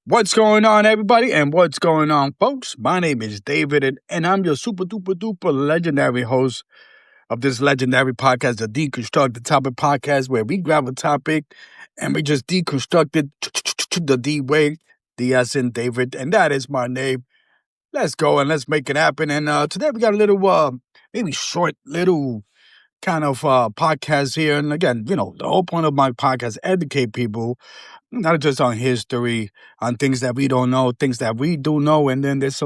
What's going on, everybody, and what's going on, folks? My name is David, and I'm your super duper duper legendary host of this legendary podcast, the Deconstructing Topic podcast, where we grab a topic and we just deconstruct it the D way, D as in David, and that is my name. Let's go and let's make it happen. And today we got a little, maybe short, little kind of podcast here. And again, the whole point of my podcast, educate people not just on history, on things that we don't know, things that we do know, and then there's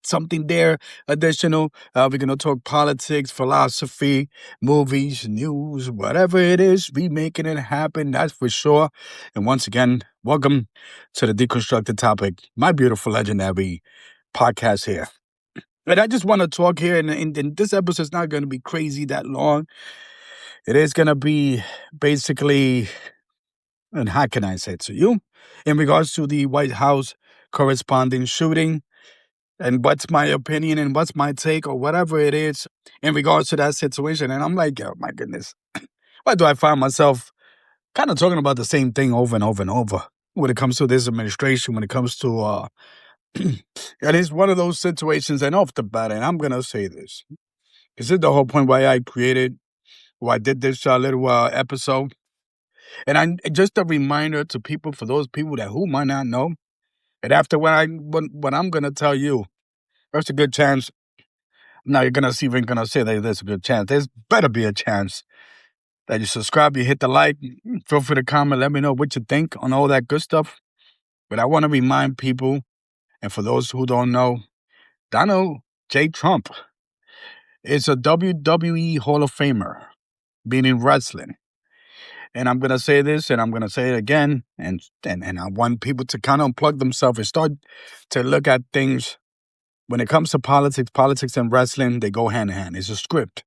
something there additional. We're gonna talk politics, philosophy, movies, news, whatever it is. We making it happen, that's for sure. And once again, welcome to the Deconstructed Topic, my beautiful legendary podcast here. And I just want to talk here, and this episode is not going to be crazy that long. It is going to be basically, and how can I say it to you, in regards to the White House corresponding shooting, and what's my opinion and what's my take or whatever it is in regards to that situation. And I'm like, oh my goodness, why do I find myself kind of talking about the same thing over and over and over when it comes to this administration, when it comes to, it is one of those situations, and off the bat, and I'm going to say this. This is the whole point why I did this little episode. And just a reminder to people, for those people who might not know, and after what I'm going to tell you, there's a good chance, now you're going to see if I'm going to say that there's a good chance. There's better be a chance that you subscribe, you hit the like, feel free to comment, let me know what you think on all that good stuff. But I want to remind people, and for those who don't know, Donald J. Trump is a WWE Hall of Famer, meaning wrestling. And I'm going to say this, and I'm going to say it again, and I want people to kind of unplug themselves and start to look at things. When it comes to politics and wrestling, they go hand in hand. It's a script.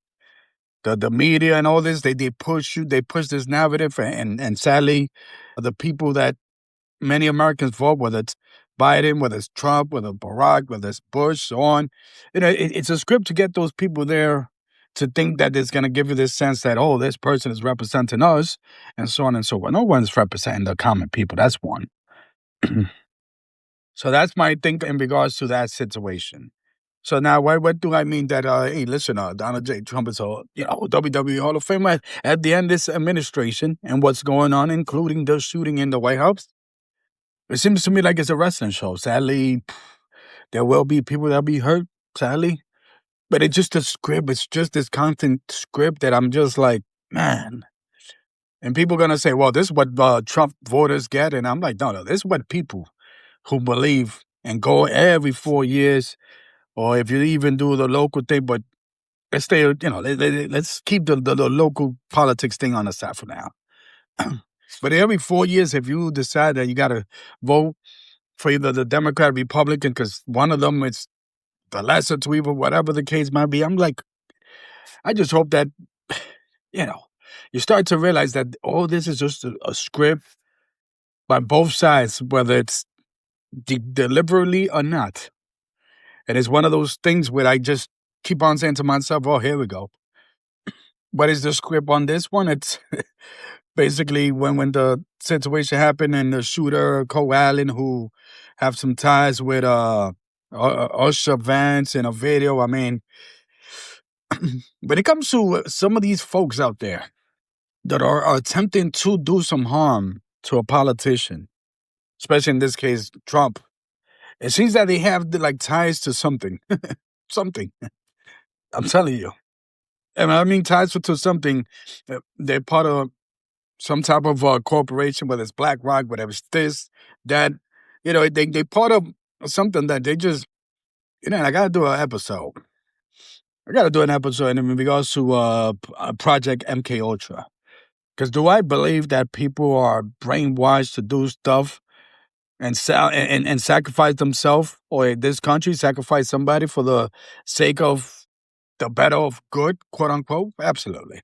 The media and all this, they push this narrative, and sadly, the people that many Americans vote, whether it's Biden, whether it's Trump, whether it's Barack, whether it's Bush, so on, it's a script to get those people there to think that it's going to give you this sense that, oh, this person is representing us, and so on and so forth. No one's representing the common people. That's one. So that's my thing in regards to that situation. So now, what do I mean that, hey, listen, Donald J. Trump is a WWE Hall of Famer at the end of this administration and what's going on, including the shooting in the White House? It seems to me like it's a wrestling show. Sadly, there will be people that'll be hurt, sadly. But it's just a script. It's just this constant script that I'm just like, man. And people are going to say, well, this is what Trump voters get. And I'm like, no, this is what people who believe and go every 4 years, or if you even do the local thing, but let's stay, let's keep the local politics thing on the side for now. But every 4 years, if you decide that you got to vote for either the Democrat or Republican, because one of them is the lesser to evil, whatever the case might be, I'm like, I just hope that, you start to realize that all this is just a script by both sides, whether it's deliberately or not. And it's one of those things where I just keep on saying to myself, oh, here we go. What is the script on this one? It's basically when the situation happened and the shooter, Cole Allen, who have some ties with Usher Vance in a video. I mean, when it comes to some of these folks out there that are attempting to do some harm to a politician, especially in this case, Trump, it seems that they have ties to something. Something. I'm telling you. And I mean ties to something. They're part of some type of corporation, whether it's BlackRock, whatever it's this, that, they part of something that they just, I got to do an episode. I got to do an episode in regards to Project MKUltra. Because do I believe that people are brainwashed to do stuff and sacrifice themselves, or in this country, sacrifice somebody for the sake of the better of good, quote unquote? Absolutely.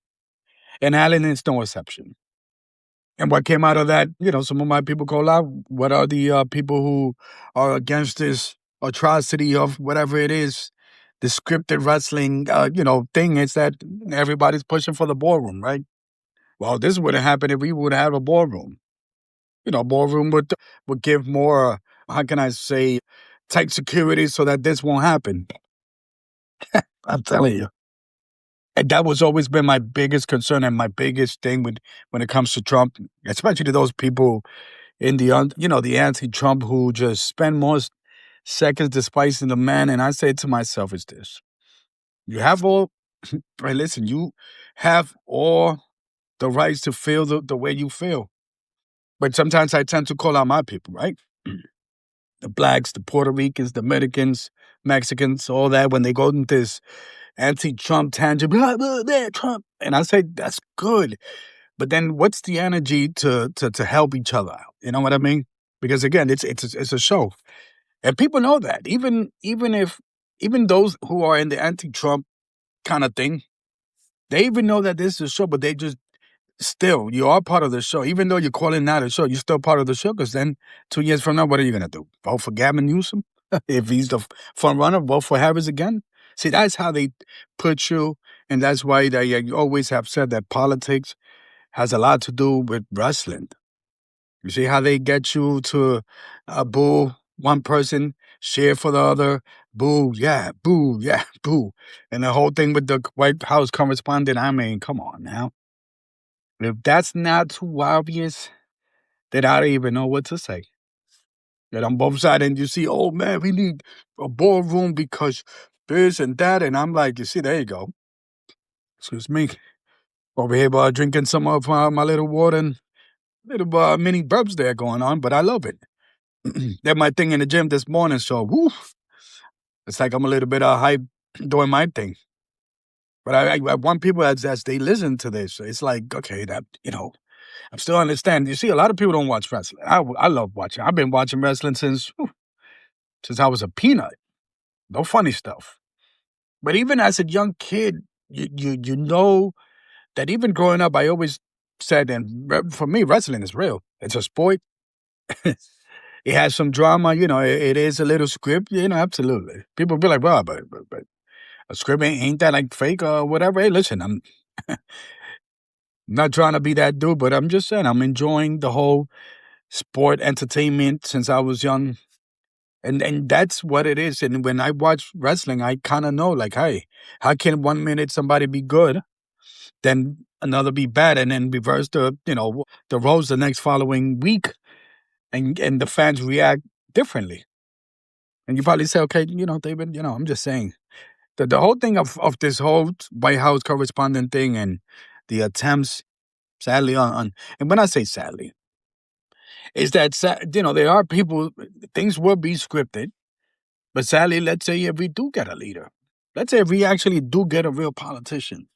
And Allen is no exception. And what came out of that, some of my people call out, what are the people who are against this atrocity of whatever it is, the scripted wrestling, thing, is that everybody's pushing for the ballroom, right? Well, this would have happened if we would have a ballroom. ballroom would give more, how can I say, tight security so that this won't happen. I'm telling you. And that was always been my biggest concern and my biggest thing when it comes to Trump, especially to those people in the anti-Trump who just spend more seconds despising the man. And I say to myself, is this. You have all, right, listen, you have all the rights to feel the way you feel. But sometimes I tend to call out my people, right? The blacks, the Puerto Ricans, the Mexicans, all that, when they go into this anti-Trump tangent, blah, blah, blah, Trump. And I say, that's good. But then what's the energy to help each other out? You know what I mean? Because again, it's a show. And people know that. Even those who are in the anti-Trump kind of thing, they even know that this is a show, but they just still, you are part of the show. Even though you're calling that a show, you're still part of the show, because then 2 years from now, what are you going to do? Vote for Gavin Newsom? If he's the front runner, vote for Harris again? See, that's how they put you, and that's why they always have said that politics has a lot to do with wrestling. You see how they get you to boo one person, cheer for the other, boo, yeah, boo. And the whole thing with the White House correspondent, I mean, come on now. If that's not too obvious, then I don't even know what to say. That on both sides, and you see, oh man, we need a ballroom because this and that. And I'm like, you see, there you go. Excuse me. Over here, drinking some of my little water and little mini burps there going on, but I love it. Did my thing in the gym this morning, so woo, it's like I'm a little bit hype doing my thing. But I want people as they listen to this, it's like, okay, that, I'm still understanding. You see, a lot of people don't watch wrestling. I love watching. I've been watching wrestling since I was a peanut. No funny stuff. But even as a young kid, you know that even growing up, I always said, and for me, wrestling is real. It's a sport. It has some drama, it is a little script, absolutely. People be like, well, but a script ain't that like fake or whatever? Hey, listen, I'm not trying to be that dude, but I'm just saying I'm enjoying the whole sport entertainment since I was young. And that's what it is. And when I watch wrestling, I kind of know, like, hey, how can 1 minute somebody be good, then another be bad, and then reverse the roles the next following week, and the fans react differently. And you probably say, okay, David, I'm just saying. The whole thing of this whole White House correspondent thing and the attempts, sadly, on and when I say sadly, is that, there are people, things will be scripted, but sadly, let's say if we do get a leader, let's say if we actually do get a real politician,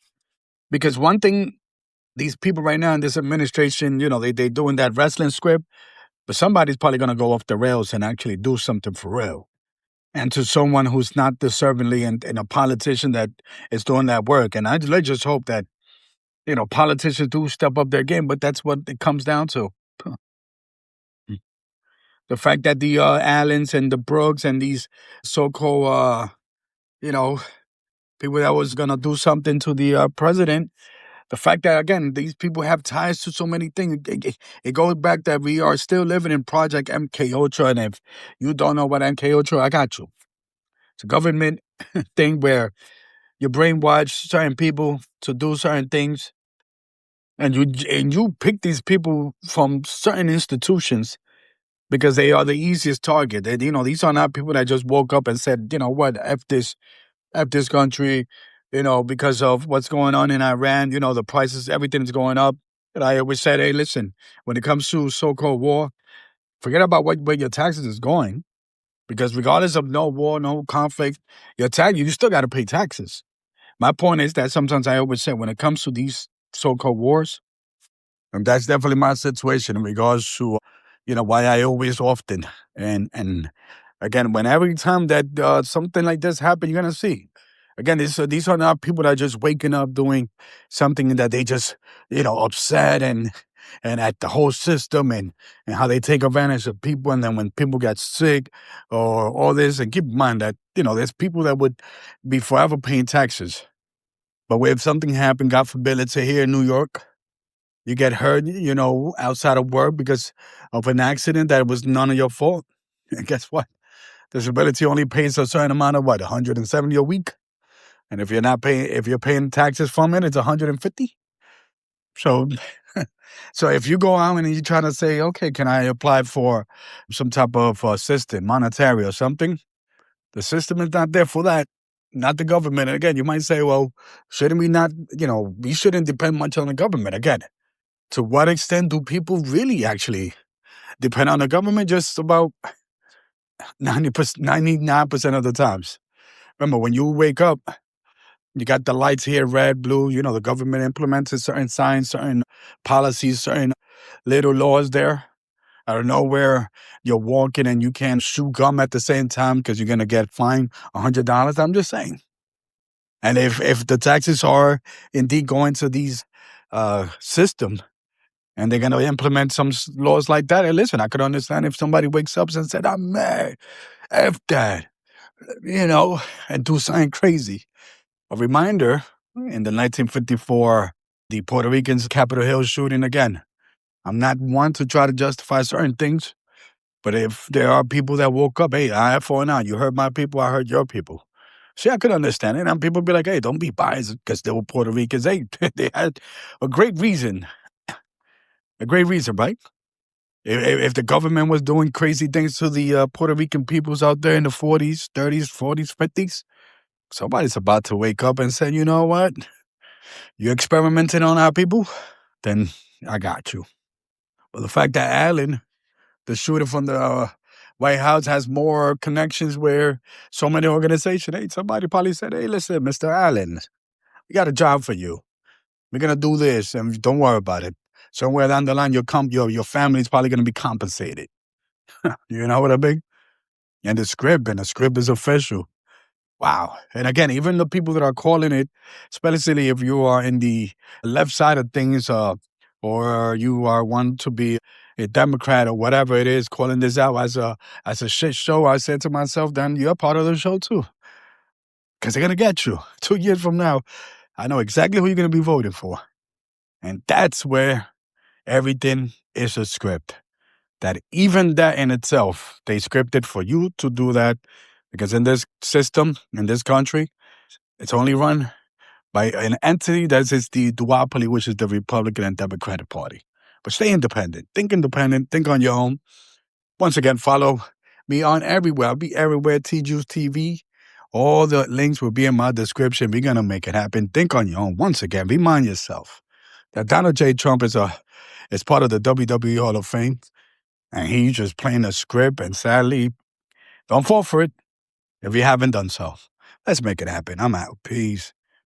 because one thing, these people right now in this administration, they doing that wrestling script, but somebody's probably going to go off the rails and actually do something for real. And to someone who's not deservingly and a politician that is doing that work. And let's just hope that, politicians do step up their game, but that's what it comes down to. The fact that the Allens and the Brooks and these so-called, people that was going to do something to the president, the fact that, again, these people have ties to so many things, it goes back that we are still living in Project MKUltra. And if you don't know what MKUltra, I got you. It's a government thing where you brainwash certain people to do certain things. And you pick these people from certain institutions because they are the easiest target. These are not people that just woke up and said, you know what, F this country, because of what's going on in Iran, the prices, everything's going up. And I always said, hey, listen, when it comes to so-called war, forget about where your taxes is going. Because regardless of no war, no conflict, you still got to pay taxes. My point is that sometimes I always say when it comes to these so-called wars, and that's definitely my situation in regards to, why I always often, and again, every time that something like this happens, you're going to see. Again, these are not people that are just waking up doing something that they just, upset and at the whole system and how they take advantage of people. And then when people get sick or all this, and keep in mind that, there's people that would be forever paying taxes. But if something happened, God forbid, let's say here in New York, You get hurt, outside of work because of an accident that was none of your fault. And guess what? Disability only pays a certain amount of 170 a week. And if you're paying taxes from it, it's 150. So, so if you go out and you try to say, okay, can I apply for some type of assistance, monetary or something? The system is not there for that, not the government. And again, you might say, well, shouldn't we not, we shouldn't depend much on the government. Again, to what extent do people really actually depend on the government? Just about 90%, 99% of the times. Remember, when you wake up, you got the lights here, red, blue, the government implements certain signs, certain policies, certain little laws there. Out of nowhere, you're walking and you can't chew gum at the same time because you're going to get fined $100. I'm just saying. And if the taxes are indeed going to these systems and they're going to implement some laws like that, and listen, I could understand if somebody wakes up and said, I'm mad, F that, and do something crazy. A reminder, in the 1954, the Puerto Rican's Capitol Hill shooting again. I'm not one to try to justify certain things, but if there are people that woke up, hey, I have fallen out. You hurt my people, I hurt your people. See, I could understand it. And people be like, hey, don't be biased because they were Puerto Ricans. Hey, they had a great reason. A great reason, right? If the government was doing crazy things to the Puerto Rican peoples out there in the 40s, 30s, 40s, 50s, somebody's about to wake up and say, you know what? You're experimenting on our people? Then I got you. But the fact that Allen, the shooter from the White House, has more connections where so many organizations, hey, somebody probably said, hey, listen, Mr. Allen, we got a job for you. We're going to do this, and don't worry about it. Somewhere down the line, your family's probably going to be compensated. You know what I mean? And the script is official. Wow. And again, even the people that are calling it, especially if you are in the left side of things, or you are one to be a Democrat or whatever it is, calling this out as a shit show, I said to myself, then you're part of the show too. Because they're going to get you. 2 years from now, I know exactly who you're going to be voting for. And that's where everything is a script. That even that in itself, they scripted for you to do that. Because in this system, in this country, it's only run by an entity that is the duopoly, which is the Republican and Democratic Party. But stay independent. Think on your own. Once again, follow me on everywhere. I'll be everywhere, T-Juice TV. All the links will be in my description. We're going to make it happen. Think on your own. Once again, remind yourself that Donald J. Trump is part of the WWE Hall of Fame. And he's just playing a script. And sadly, don't fall for it if you haven't done so. Let's make it happen. I'm out. Peace.